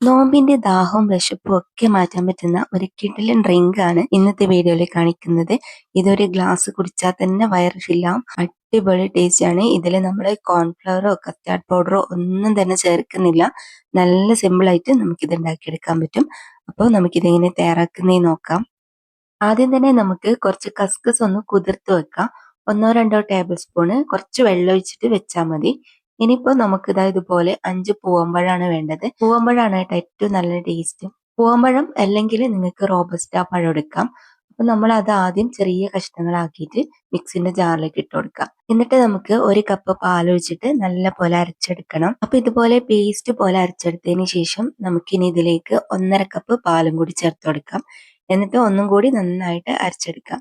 നോമ്പിന്റെ ദാഹവും വിശപ്പും ഒക്കെ മാറ്റാൻ പറ്റുന്ന ഒരു കിടിലൻ ഡ്രിങ്ക് ആണ് ഇന്നത്തെ വീഡിയോയിൽ കാണിക്കുന്നത്. ഇതൊരു ഗ്ലാസ് കുടിച്ചാൽ തന്നെ വയറ് ഫില്ലാവും. അടിപൊളി ടേസ്റ്റ് ആണ്. ഇതിൽ നമ്മൾ കോൺഫ്ലവറോ കസ്റ്റാർഡ് പൗഡറോ ഒന്നും തന്നെ ചേർക്കുന്നില്ല. നല്ല സിമ്പിൾ ആയിട്ട് നമുക്കിത് ഉണ്ടാക്കിയെടുക്കാൻ പറ്റും. അപ്പോൾ നമുക്കിതെങ്ങനെ തയ്യാറാക്കുന്നേ നോക്കാം. ആദ്യം തന്നെ നമുക്ക് കുറച്ച് കസ്കസ് ഒന്ന് കുതിർത്ത് വെക്കാം. 1-2 ടേബിൾ സ്പൂണ് കുറച്ച് വെള്ളം ഒഴിച്ചിട്ട് വെച്ചാൽ മതി. ഇനിയിപ്പോ നമുക്ക് ഇതുപോലെ 5 പൂവമ്പഴാണ് വേണ്ടത്. പൂവമ്പഴാണ് കേട്ടോ ഏറ്റവും നല്ല ടേസ്റ്റ്. പൂവമ്പഴം അല്ലെങ്കിൽ നിങ്ങൾക്ക് റോബസ്റ്റ പഴം എടുക്കാം. അപ്പൊ നമ്മൾ അത് ആദ്യം ചെറിയ കഷ്ണങ്ങളാക്കിയിട്ട് മിക്സിന്റെ ജാറിലേക്ക് ഇട്ട് കൊടുക്കാം. എന്നിട്ട് നമുക്ക് 1 കപ്പ് പാൽ ഒഴിച്ചിട്ട് നല്ല പോലെ അരച്ചെടുക്കണം. അപ്പൊ ഇതുപോലെ പേസ്റ്റ് പോലെ അരച്ചെടുത്തതിന് ശേഷം നമുക്കിനി ഇതിലേക്ക് 1.5 കപ്പ് പാലും കൂടി ചേർത്ത് കൊടുക്കാം. എന്നിട്ട് ഒന്നും കൂടി നന്നായിട്ട് അരച്ചെടുക്കാം.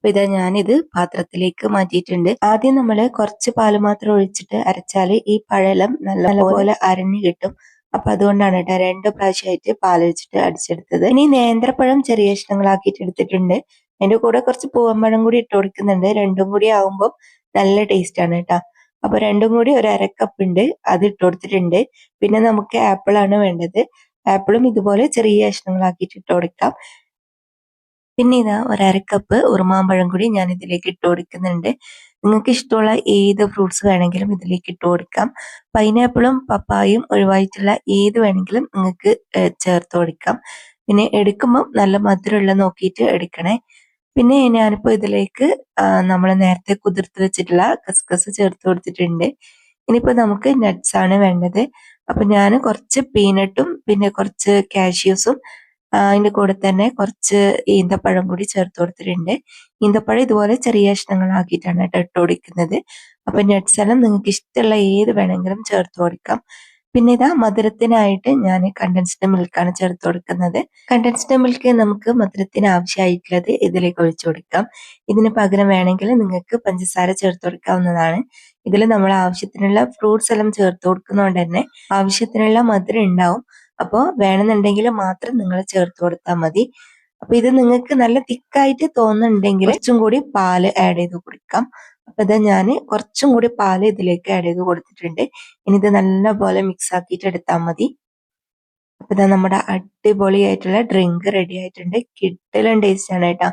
അപ്പൊ ഞാനിത് പാത്രത്തിലേക്ക് മാറ്റിയിട്ടുണ്ട്. ആദ്യം നമ്മൾ കുറച്ച് പാല് മാത്രം ഒഴിച്ചിട്ട് അരച്ചാല് ഈ പഴലം നല്ലപോലെ അരഞ്ഞു കിട്ടും. അപ്പൊ അതുകൊണ്ടാണ് കേട്ടോ 2 പ്രാവശ്യമായിട്ട് പാലൊഴിച്ചിട്ട് അടിച്ചെടുത്തത്. ഇനി നേന്ത്രപ്പഴം ചെറിയ കഷ്ണങ്ങളാക്കിയിട്ട് എടുത്തിട്ടുണ്ട്. അതിന്റെ കൂടെ കുറച്ച് പൂവമ്പഴം കൂടി ഇട്ട് കൊടുക്കുന്നുണ്ട്. രണ്ടും കൂടി ആവുമ്പോൾ നല്ല ടേസ്റ്റ് ആണ് കേട്ടോ. അപ്പൊ രണ്ടും കൂടി 1/2 കപ്പ് ഉണ്ട്, അത് ഇട്ട് കൊടുത്തിട്ടുണ്ട്. പിന്നെ നമുക്ക് ആപ്പിൾ ആണ് വേണ്ടത്. ആപ്പിളും ഇതുപോലെ ചെറിയ കഷ്ണങ്ങളാക്കിയിട്ട് ഇട്ട് കൊടുക്കാം. പിന്നെ 1/2 കപ്പ് ഉറുമാമ്പഴം കൂടി ഞാൻ ഇതിലേക്ക് ഇട്ട് കൊടുക്കുന്നുണ്ട്. നിങ്ങൾക്ക് ഇഷ്ടമുള്ള ഏത് ഫ്രൂട്ട്സ് വേണമെങ്കിലും ഇതിലേക്ക് ഇട്ട് കൊടുക്കാം. പൈനാപ്പിളും പപ്പായും ഒഴിവായിട്ടുള്ള ഏത് വേണമെങ്കിലും നിങ്ങൾക്ക് ചേർത്ത് കൊടുക്കാം. പിന്നെ എടുക്കുമ്പോൾ നല്ല മധുരമുള്ള നോക്കിയിട്ട് എടുക്കണേ. പിന്നെ ഞാനിപ്പോ ഇതിലേക്ക് നമ്മൾ നേരത്തെ കുതിർത്ത് വെച്ചിട്ടുള്ള കസ്കസ് ചേർത്ത് കൊടുത്തിട്ടുണ്ട്. ഇനിയിപ്പോ നമുക്ക് നട്ട്സ് ആണ് വേണ്ടത്. അപ്പൊ ഞാൻ കുറച്ച് പീനട്ടും പിന്നെ കുറച്ച് കാഷ്യൂസും അതിന്റെ കൂടെ തന്നെ കുറച്ച് ഈന്തപ്പഴം കൂടി ചേർത്ത് കൊടുത്തിട്ടുണ്ട്. ഈന്തപ്പഴം ഇതുപോലെ ചെറിയ കഷ്ണങ്ങളാക്കിയിട്ടാണ് കേട്ടോ ഇട്ട് കൊടുക്കുന്നത്. അപ്പൊ നട്ട്സ് എല്ലാം നിങ്ങൾക്ക് ഇഷ്ടമുള്ള ഏത് വേണമെങ്കിലും ചേർത്ത് കൊടുക്കാം. പിന്നെ മധുരത്തിനായിട്ട് ഞാൻ കണ്ടൻസ്ഡ് മിൽക്കാണ് ചേർത്ത് കൊടുക്കുന്നത്. കണ്ടൻസ്ഡ് മിൽക്ക് നമുക്ക് മധുരത്തിന് ആവശ്യമായിട്ടുള്ളത് ഇതിലേക്ക് ഒഴിച്ചു കൊടുക്കാം. ഇതിന് പകരം വേണമെങ്കിൽ നിങ്ങൾക്ക് പഞ്ചസാര ചേർത്ത് കൊടുക്കാവുന്നതാണ്. ഇതിൽ നമ്മൾ ആവശ്യത്തിനുള്ള ഫ്രൂട്ട്സ് എല്ലാം ചേർത്ത് കൊടുക്കുന്നതുകൊണ്ട് തന്നെ ആവശ്യത്തിനുള്ള മധുരം ഉണ്ടാവും. അപ്പോൾ വേണമെന്നുണ്ടെങ്കിൽ മാത്രം നിങ്ങൾ ചേർത്ത് കൊടുത്താൽ മതി. അപ്പൊ ഇത് നിങ്ങൾക്ക് നല്ല തിക്കായിട്ട് തോന്നുന്നുണ്ടെങ്കിൽ കുറച്ചും കൂടി പാല് ആഡ് ചെയ്ത് കൊടുക്കാം. അപ്പൊ ഞാൻ കുറച്ചും കൂടി പാല് ഇതിലേക്ക് ആഡ് ചെയ്ത് കൊടുത്തിട്ടുണ്ട്. ഇനി ഇത് നല്ലപോലെ മിക്സ് ആക്കിയിട്ട് എടുത്താൽ മതി. അപ്പൊ നമ്മുടെ അടിപൊളിയായിട്ടുള്ള ഡ്രിങ്ക് റെഡി ആയിട്ടുണ്ട്. കിടിലൻ ടേസ്റ്റ് ആണ് കേട്ടോ.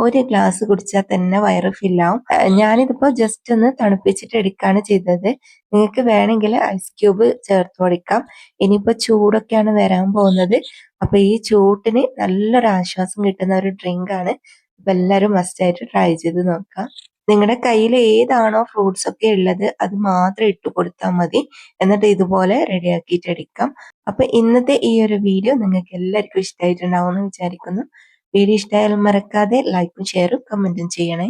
1 ഗ്ലാസ് കുടിച്ചാൽ തന്നെ വയറ് ഫില്ലാവും. ഞാനിതിപ്പോ ജസ്റ്റ് ഒന്ന് തണുപ്പിച്ചിട്ട് എടുക്കുകയാണ് ചെയ്തത്. നിങ്ങൾക്ക് വേണമെങ്കിൽ ഐസ് ക്യൂബ് ചേർത്ത് കൊടുക്കാം. ഇനിയിപ്പോ ചൂടൊക്കെയാണ് വരാൻ പോകുന്നത്. അപ്പൊ ഈ ചൂട്ടിന് നല്ലൊരു ആശ്വാസം കിട്ടുന്ന ഒരു ഡ്രിങ്ക് ആണ്. അപ്പൊ എല്ലാവരും മസ്റ്റ് ആയിട്ട് ട്രൈ ചെയ്ത് നോക്കാം. നിങ്ങളുടെ കയ്യിൽ ഏതാണോ ഫ്രൂട്ട്സ് ഒക്കെ ഉള്ളത് അത് മാത്രം ഇട്ട് കൊടുത്താൽ മതി. എന്നിട്ട് ഇതുപോലെ റെഡിയാക്കിയിട്ട് എടുക്കാം. അപ്പൊ ഇന്നത്തെ ഈ ഒരു വീഡിയോ നിങ്ങൾക്ക് എല്ലാവർക്കും ഇഷ്ടമായിട്ടുണ്ടാവും എന്ന് വിചാരിക്കുന്നു. വീഡിയോ ഇഷ്ടമായാലും മറക്കാതെ ലൈക്കും ഷെയറും കമന്റും ചെയ്യണേ.